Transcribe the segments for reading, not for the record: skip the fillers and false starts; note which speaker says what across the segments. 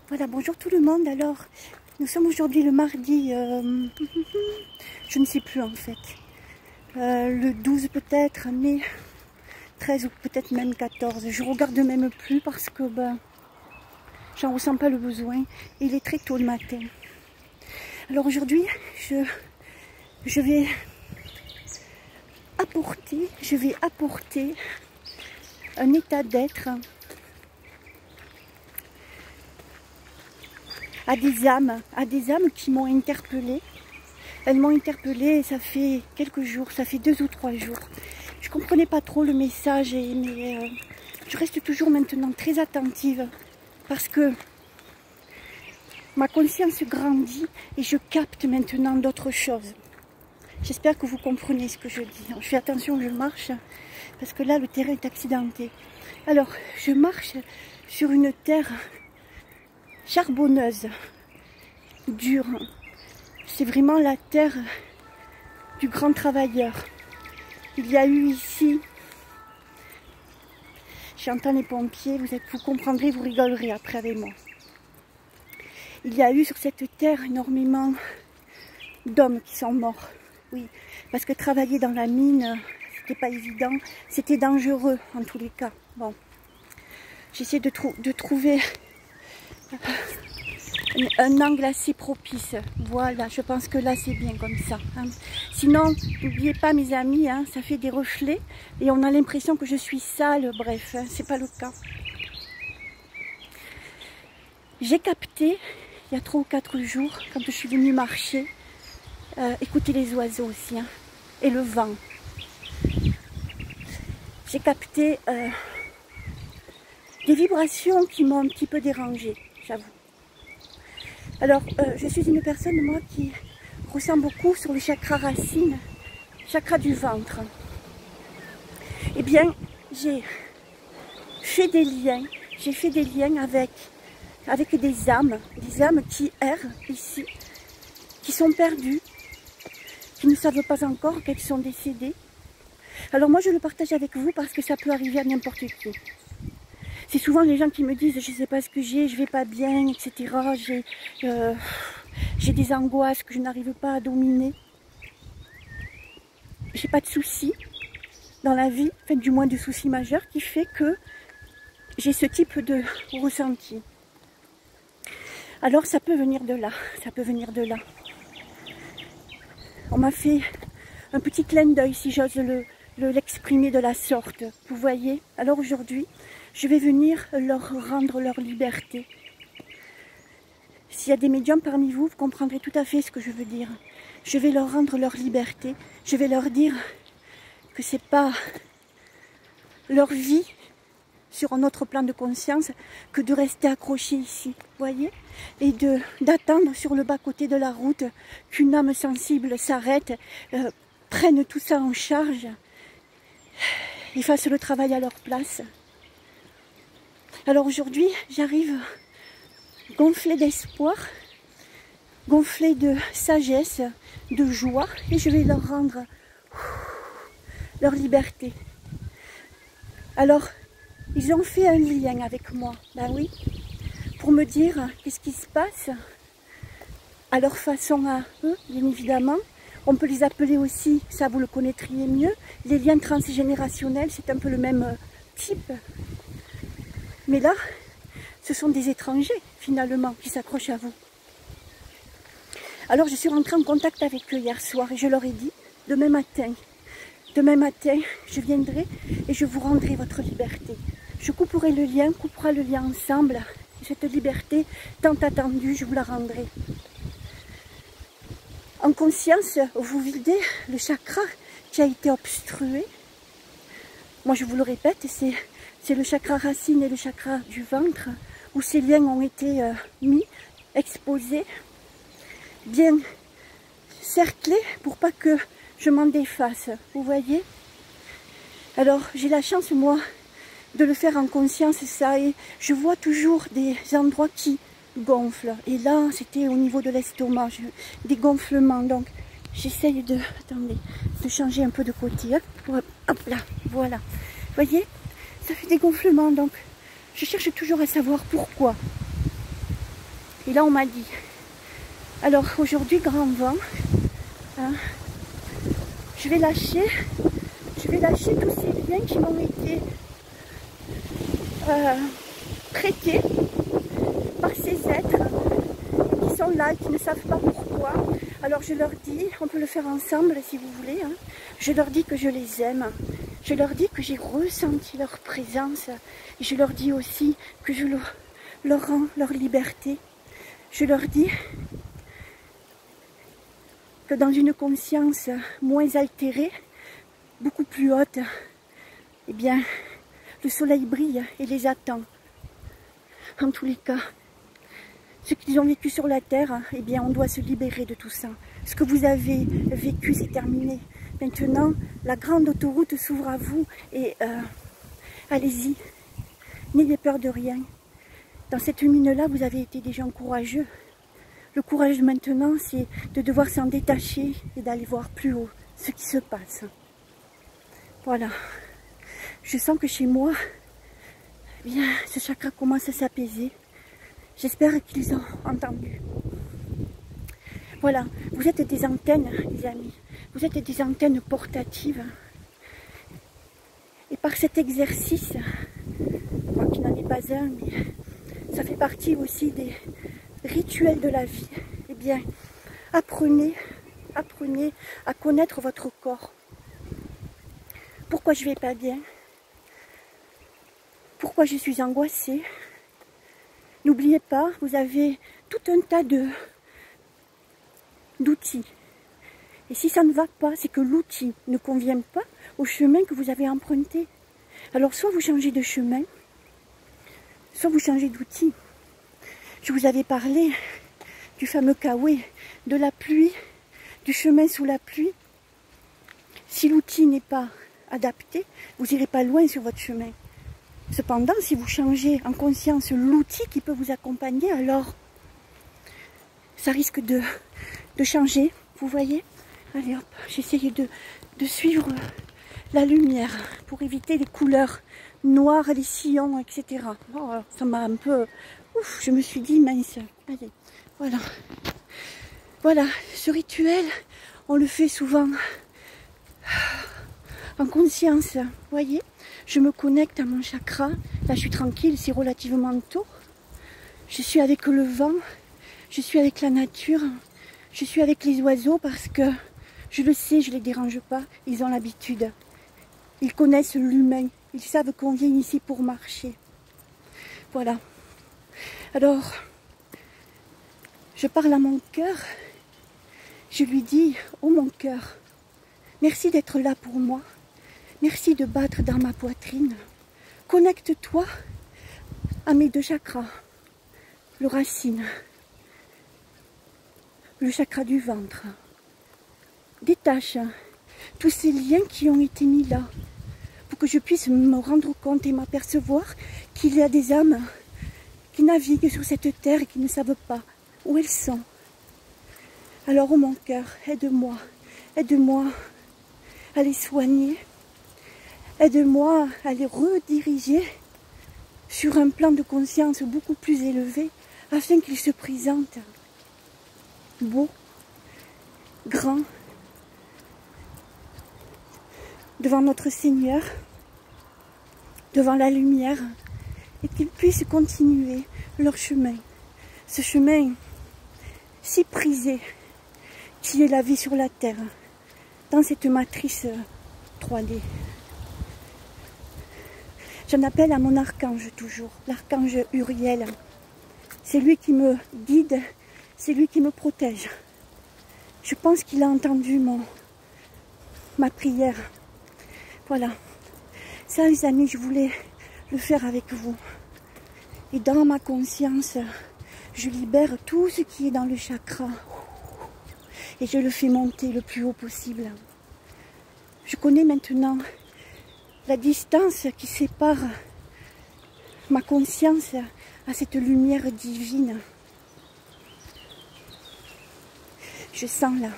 Speaker 1: Voilà, bonjour tout le monde. Alors, nous sommes aujourd'hui le mardi, je ne sais plus en fait, le 12 peut-être, mais 13 ou peut-être même 14. Je regarde même plus parce que j'en ressens pas le besoin. Il est très tôt le matin. Alors aujourd'hui, je vais apporter un état d'être à des âmes qui m'ont interpellée. Elles m'ont interpellée et ça fait quelques jours, ça fait 2 ou 3 jours. Je ne comprenais pas trop le message, mais je reste toujours maintenant très attentive parce que ma conscience grandit et je capte maintenant d'autres choses. J'espère que vous comprenez ce que je dis. Je fais attention, je marche parce que là le terrain est accidenté. Alors, je marche sur une terre charbonneuse, dure. C'est vraiment la terre du grand travailleur. Il y a eu ici, j'entends les pompiers, vous comprendrez, vous rigolerez après avec moi. Il y a eu sur cette terre énormément d'hommes qui sont morts. Oui, parce que travailler dans la mine, c'était pas évident, c'était dangereux en tous les cas. Bon, j'essaie de trouver un angle assez propice. Voilà, je pense que là c'est bien comme ça. Sinon, n'oubliez pas mes amis, ça fait des reflets et on a l'impression que je suis sale. Bref, c'est pas le cas. J'ai capté il y a 3 ou 4 jours, quand je suis venue marcher, écoutez les oiseaux aussi, et le vent. J'ai capté des vibrations qui m'ont un petit peu dérangée, j'avoue. Alors, je suis une personne, moi, qui ressent beaucoup sur le chakra racine, chakra du ventre. Eh bien, j'ai fait des liens avec des âmes qui errent ici, qui sont perdues, qui ne savent pas encore qu'elles sont décédées. Alors moi, je le partage avec vous parce que ça peut arriver à n'importe qui. C'est souvent les gens qui me disent, je ne sais pas ce que j'ai, je vais pas bien, etc. J'ai des angoisses que je n'arrive pas à dominer. J'ai pas de soucis dans la vie, enfin du moins de soucis majeurs qui fait que j'ai ce type de ressenti. Alors ça peut venir de là, On m'a fait un petit clin d'œil, si j'ose l'exprimer de la sorte. Vous voyez? Alors aujourd'hui, je vais venir leur rendre leur liberté. S'il y a des médiums parmi vous, vous comprendrez tout à fait ce que je veux dire. Je vais leur rendre leur liberté. Je vais leur dire que c'est pas leur vie sur un autre plan de conscience que de rester accroché ici, voyez, et d'attendre sur le bas-côté de la route qu'une âme sensible s'arrête, prenne tout ça en charge et fasse le travail à leur place. Alors aujourd'hui, j'arrive gonflée d'espoir, gonflée de sagesse, de joie, et je vais leur rendre leur liberté. Alors, ils ont fait un lien avec moi, ben oui, pour me dire qu'est-ce qui se passe à leur façon à eux, bien évidemment. On peut les appeler aussi, ça vous le connaîtriez mieux, les liens transgénérationnels, c'est un peu le même type. Mais là, ce sont des étrangers, finalement, qui s'accrochent à vous. Alors, je suis rentrée en contact avec eux hier soir et je leur ai dit, demain matin, je viendrai et je vous rendrai votre liberté. Je couperai le lien, coupera le lien ensemble. Et cette liberté tant attendue, je vous la rendrai. En conscience, vous videz le chakra qui a été obstrué. Moi, je vous le répète, c'est le chakra racine et le chakra du ventre où ces liens ont été mis, exposés, bien cerclés pour pas que je m'en défasse. Vous voyez? Alors, j'ai la chance, moi, de le faire en conscience, ça, et je vois toujours des endroits qui gonflent. Et là, c'était au niveau de l'estomac, des gonflements. Donc, j'essaye de changer un peu de côté. Hop là, voilà. Vous voyez? Ça fait des gonflements, donc je cherche toujours à savoir pourquoi. Et là on m'a dit, alors aujourd'hui grand vent, hein, je vais lâcher tous ces liens qui m'ont été traités par ces êtres qui sont là et qui ne savent pas pourquoi. Alors je leur dis, on peut le faire ensemble si vous voulez, hein. Je leur dis que je les aime, je leur dis que j'ai ressenti leur présence, et je leur dis aussi que je leur rends leur liberté. Je leur dis que dans une conscience moins altérée, beaucoup plus haute, eh bien, le soleil brille et les attend. En tous les cas, ce qu'ils ont vécu sur la terre, eh bien, on doit se libérer de tout ça. Ce que vous avez vécu, c'est terminé. Maintenant, la grande autoroute s'ouvre à vous et allez-y. N'ayez peur de rien. Dans cette mine-là, vous avez été des gens courageux. Le courage maintenant, c'est de devoir s'en détacher et d'aller voir plus haut ce qui se passe. Voilà. Je sens que chez moi, eh bien, ce chakra commence à s'apaiser. J'espère qu'ils ont entendu. Voilà, vous êtes des antennes, les amis. Vous êtes des antennes portatives. Et par cet exercice, moi qui n'en ai pas un, mais ça fait partie aussi des rituels de la vie, eh bien, apprenez à connaître votre corps. Pourquoi je ne vais pas bien? Pourquoi je suis angoissée? N'oubliez pas, vous avez tout un tas d'outils. Et si ça ne va pas, c'est que l'outil ne convient pas au chemin que vous avez emprunté. Alors soit vous changez de chemin, soit vous changez d'outil. Je vous avais parlé du fameux kawe, de la pluie, du chemin sous la pluie. Si l'outil n'est pas adapté, vous n'irez pas loin sur votre chemin. Cependant, si vous changez en conscience l'outil qui peut vous accompagner, alors ça risque de changer, vous voyez. Allez hop, j'essayais de suivre la lumière pour éviter les couleurs noires, les sillons, etc. Oh, ça m'a un peu... Ouf, je me suis dit, mince, allez, voilà. Voilà, ce rituel, on le fait souvent en conscience, vous voyez. Je me connecte à mon chakra, là je suis tranquille, c'est relativement tôt. Je suis avec le vent, je suis avec la nature, je suis avec les oiseaux parce que je le sais, je ne les dérange pas, ils ont l'habitude. Ils connaissent l'humain, ils savent qu'on vient ici pour marcher. Voilà. Alors, je parle à mon cœur, je lui dis, oh mon cœur, merci d'être là pour moi, merci de battre dans ma poitrine, connecte-toi à mes deux chakras, le racine, le chakra du ventre. Détache tous ces liens qui ont été mis là pour que je puisse me rendre compte et m'apercevoir qu'il y a des âmes qui naviguent sur cette terre et qui ne savent pas où elles sont. Alors, oh mon cœur, aide-moi, aide-moi à les soigner, aide-moi à les rediriger sur un plan de conscience beaucoup plus élevé afin qu'ils se présentent beaux, grands, devant notre Seigneur, devant la lumière, et qu'ils puissent continuer leur chemin, ce chemin si prisé qui est la vie sur la terre, dans cette matrice 3D. J'en appelle à mon archange toujours, l'archange Uriel. C'est lui qui me guide, c'est lui qui me protège. Je pense qu'il a entendu ma prière. Voilà. Ça, les amis, je voulais le faire avec vous. Et dans ma conscience, je libère tout ce qui est dans le chakra. Et je le fais monter le plus haut possible. Je connais maintenant la distance qui sépare ma conscience à cette lumière divine. Je sens là,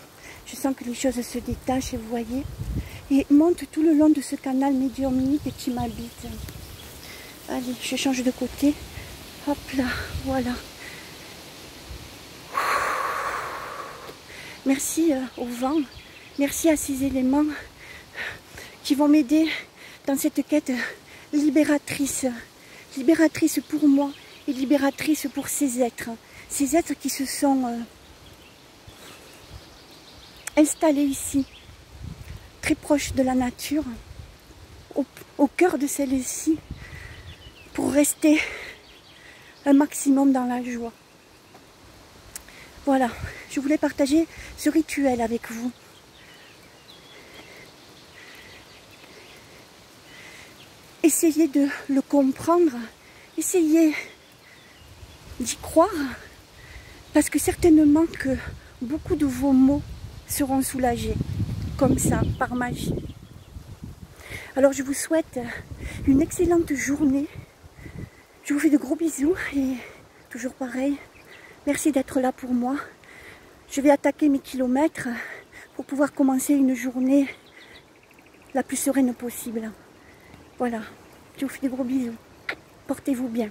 Speaker 1: je sens que les choses se détachent, vous voyez, et montent tout le long de ce canal médiumnique qui m'habite. Allez, je change de côté. Hop là, voilà. Merci au vent. Merci à ces éléments qui vont m'aider dans cette quête libératrice. Libératrice pour moi et libératrice pour ces êtres. Ces êtres qui se sont installés ici, très proches de la nature, au cœur de celle-ci, pour rester un maximum dans la joie. Voilà, je voulais partager ce rituel avec vous. Essayez de le comprendre, essayez d'y croire, parce que certainement que beaucoup de vos maux seront soulagés, comme ça, par magie. Alors je vous souhaite une excellente journée. Je vous fais de gros bisous et toujours pareil, merci d'être là pour moi. Je vais attaquer mes kilomètres pour pouvoir commencer une journée la plus sereine possible. Voilà, je vous fais de gros bisous. Portez-vous bien.